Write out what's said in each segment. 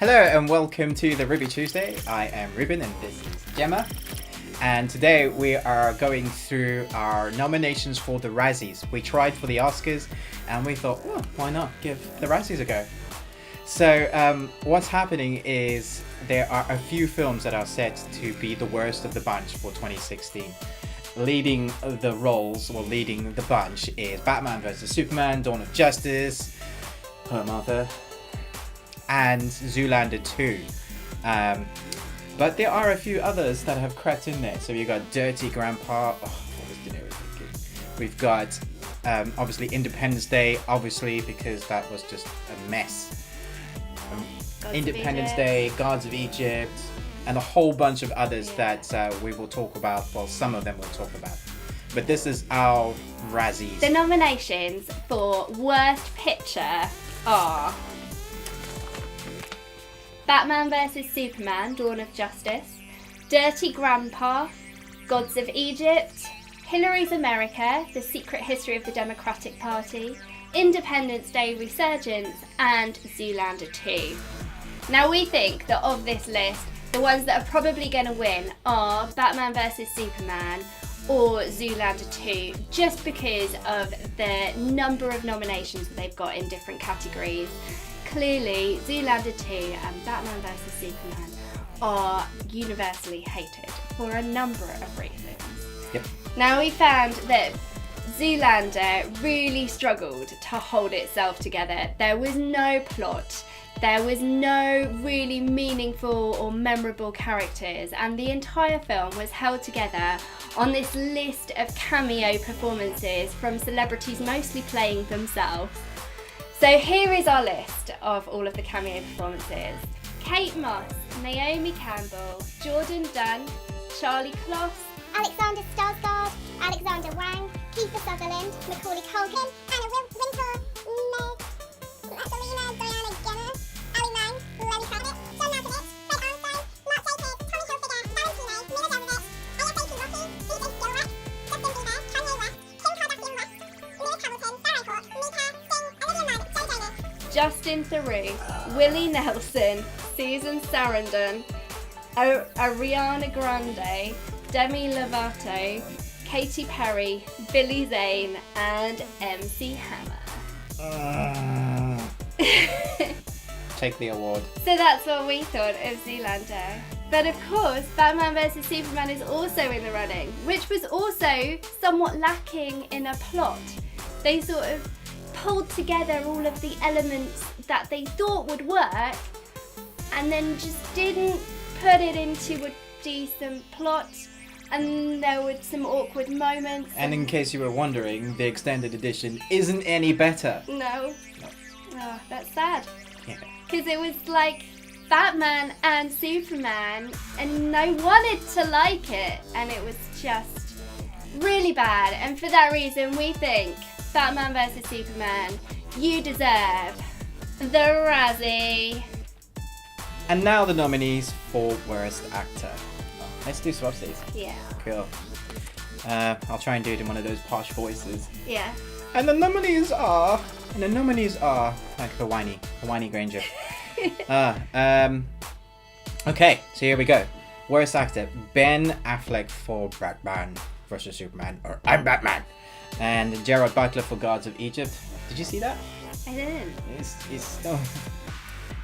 Hello and welcome to the Ruby Tuesday. I am Ruben and this is Gemma. And today we are going through our nominations for the Razzies. We tried for the Oscars and we thought, well, why not give the Razzies a go? So what's happening is there are a few films that are set to be the worst of the bunch for 2016. Leading the roles, or leading the bunch, is Batman vs Superman, Dawn of Justice, Her Mother, and Zoolander 2. But there are a few others that have crept in there. So you've got Dirty Grandpa. Oh, what was De Niro thinking? We've got obviously Independence Day, obviously, because that was just a mess. Independence Day, Gods of Egypt, and a whole bunch of others that we will talk about. Well, some of them we'll talk about. But this is our Razzies. The nominations for Worst Picture are Batman vs Superman, Dawn of Justice, Dirty Grandpa, Gods of Egypt, Hillary's America, The Secret History of the Democratic Party, Independence Day Resurgence, and Zoolander 2. Now we think that of this list, the ones that are probably going to win are Batman vs Superman or Zoolander 2, just because of the number of nominations that they've got in different categories. Clearly, Zoolander 2 and Batman vs Superman are universally hated for a number of reasons. Yep. Now we found that Zoolander really struggled to hold itself together. There was no plot. There was no really meaningful or memorable characters, and the entire film was held together on this list of cameo performances from celebrities mostly playing themselves. So here is our list of all of the cameo performances. Kate Moss, Naomi Campbell, Jordan Dunn, Charlie Kloss, Alexander Skarsgård, Alexander Wang, Kiefer Sutherland, Macaulay Culkin, Anna Wintour, Magdalena Diana Jenner, Ali Mang, Lenny Kravitz, John Malkovich, Fred Armstrong, Mark Jacobs, Tommy Hilfiger, Valentino, Mila Jovovich, Aya Faye Rocky, Edith Gilrack, Justin Bieber, Kanye West, Kim Kardashian West, Lewis Hamilton, Barry Court, Mika, Sting, Olivia Munn, Joe Jonas, Justin Theroux, Willie Nelson, Susan Sarandon, Ariana Grande, Demi Lovato, Katy Perry, Billy Zane, and MC Hammer. Take the award. So that's what we thought of Zoolander. But of course, Batman vs Superman is also in the running, which was also somewhat lacking in a plot. They sort of pulled together all of the elements that they thought would work and then just didn't put it into a decent plot. And there were some awkward moments. And in case you were wondering, the extended edition isn't any better. No. Oh, that's sad. Yeah. Because it was like Batman and Superman, and I wanted to like it, and it was just really bad. And for that reason, we think Batman vs Superman, you deserve the Razzie. And now the nominees for Worst Actor. Let's do swapsies. Yeah. Cool. I'll try and do it in one of those posh voices. Yeah. And the nominees are like the whiny Granger. Okay, so here we go. Worst actor: Ben Affleck for Batman vs Superman, or I'm Batman, and Gerard Butler for Gods of Egypt. Did you see that? I didn't.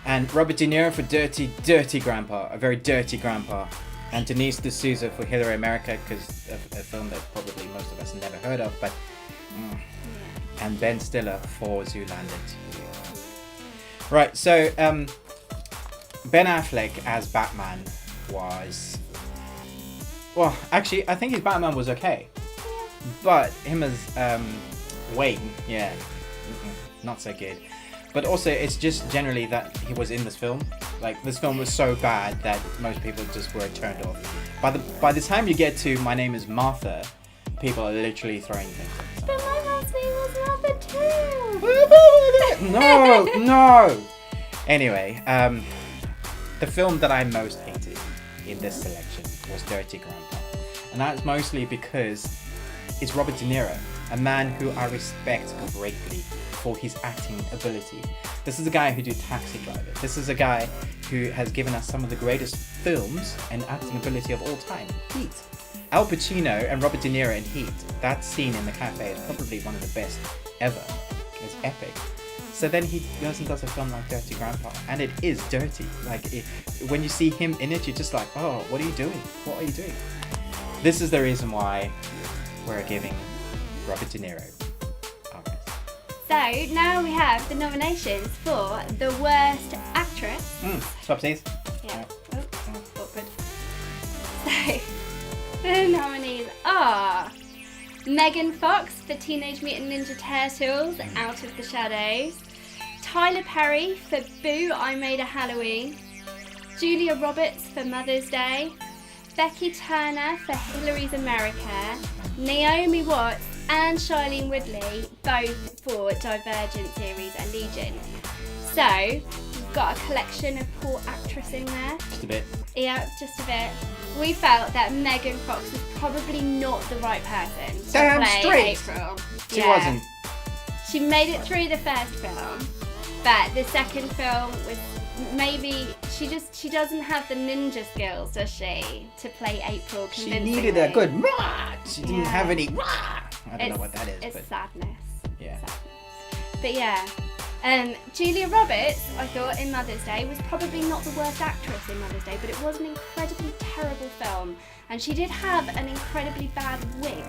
And Robert De Niro for Dirty Grandpa, a very dirty grandpa. And Denise D'Souza for Hillary America, because a film that probably most of us never heard of, but and Ben Stiller for Zoolander 2. Right, so Ben Affleck as Batman was, well, actually, I think his Batman was okay, but him as Wayne, not so good. But also, it's just generally that he was in this film. Like, this film was so bad that most people just were turned off. By the time you get to My Name is Martha, people are literally throwing things at But my last name was Martha too. No. Anyway, the film that I most hated in this selection was Dirty Grandpa. And that's mostly because it's Robert De Niro, a man who I respect greatly for his acting ability. This is a guy who did Taxi Driver. This is a guy who has given us some of the greatest films and acting ability of all time. Heat. Al Pacino and Robert De Niro in Heat. That scene in the cafe is probably one of the best ever. It's epic. So then he goes and does a film like Dirty Grandpa, and it is dirty. Like, when you see him in it, you're just like, oh, what are you doing? What are you doing? This is the reason why we're giving Robert De Niro our best. So now we have the nominations for the worst actress. Swapsies. Yeah. Oh, awkward. So the nominees are Megan Fox for Teenage Mutant Ninja Turtles Out of the Shadows, Tyler Perry for Boo! I Made a Halloween, Julia Roberts for Mother's Day, Becky Turner for Hillary's America, Naomi Watts and Shailene Woodley both for Divergent series Allegiant. So we've got a collection of poor actress in there. Just a bit. Yeah, just a bit. We felt that Megan Fox was probably not the right person to Damn play straight. April. She wasn't. She made it through the first film, but the second film was maybe she doesn't have the ninja skills, does she, to play April She convincingly. needed a good rah! She didn't Yeah. have any rah! I don't know what that is, It's but sadness. yeah. Sadness. But yeah. Julia Roberts, I thought, in Mother's Day was probably not the worst actress in Mother's Day, but it was an incredibly terrible film, and she did have an incredibly bad wig,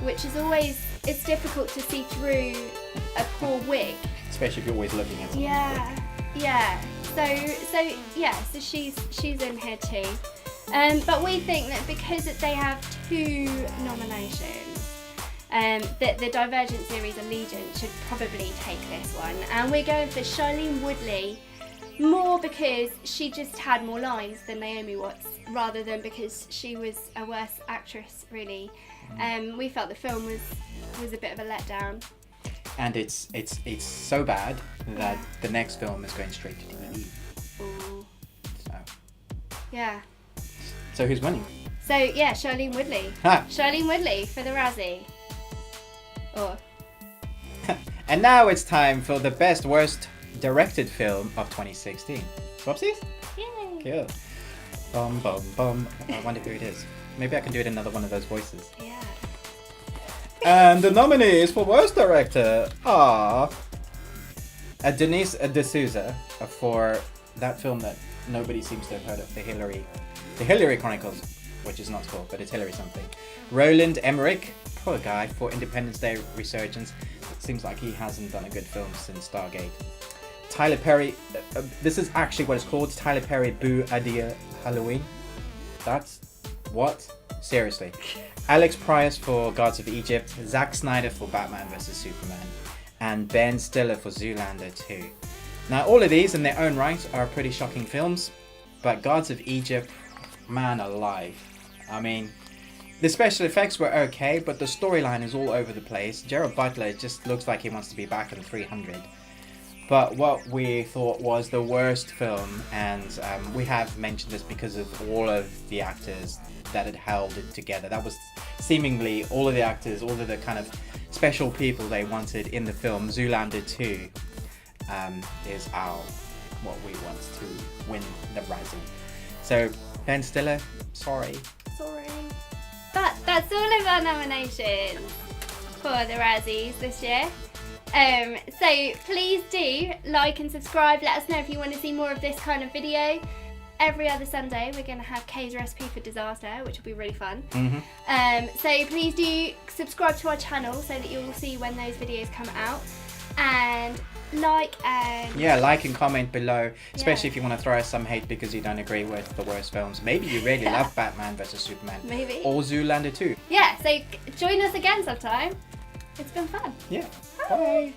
which is always, it's difficult to see through a poor wig. Especially if you're always looking at something. Yeah. So she's in here too. But we think that because they have 2 nominations, that the Divergent series Allegiant should probably take this one. And we're going for Shailene Woodley, more because she just had more lines than Naomi Watts, rather than because she was a worse actress, really. We felt the film was a bit of a letdown. And it's so bad that the next film is going straight to DVD. Ooh. So Yeah. who's winning? So yeah, Shailene Woodley. Ha! Shailene Woodley for the Razzie. Or And now it's time for the best worst directed film of 2016. Swapsies? yay. Cool. Bum bum bum. I wonder who it is. Maybe I can do it in another one of those voices. Yeah. And the nominees for worst director are Denise D'Souza for that film that nobody seems to have heard of, the Hillary Chronicles, which is not called, but it's Hillary something. Roland Emmerich, poor guy, for Independence Day Resurgence. It seems like he hasn't done a good film since Stargate. Tyler Perry, this is actually what it's called, Tyler Perry Boo! Idea Halloween. That's what? Seriously. Alex Price for Gods of Egypt, Zack Snyder for Batman vs Superman, and Ben Stiller for Zoolander 2. Now all of these in their own right are pretty shocking films, but Gods of Egypt, man alive. I mean, the special effects were okay, but the storyline is all over the place. Gerard Butler just looks like he wants to be back in 300. But what we thought was the worst film, and we have mentioned this because of all of the actors that had held it together. That was seemingly all of the actors, all of the kind of special people they wanted in the film. Zoolander 2 is what we want to win the Razzie. So Ben Stiller, sorry. But that's all of our nominations for the Razzies this year. So please do like and subscribe. Let us know if you want to see more of this kind of video. Every other Sunday we're going to have Kay's Recipe for Disaster, which will be really fun. So please do subscribe to our channel so that you'll see when those videos come out. And like and comment below, especially if you want to throw us some hate because you don't agree with the worst films. Maybe you really love Batman vs Superman. Maybe. Or Zoolander 2. Yeah, so join us again sometime. It's been fun. Yeah. Bye. Bye.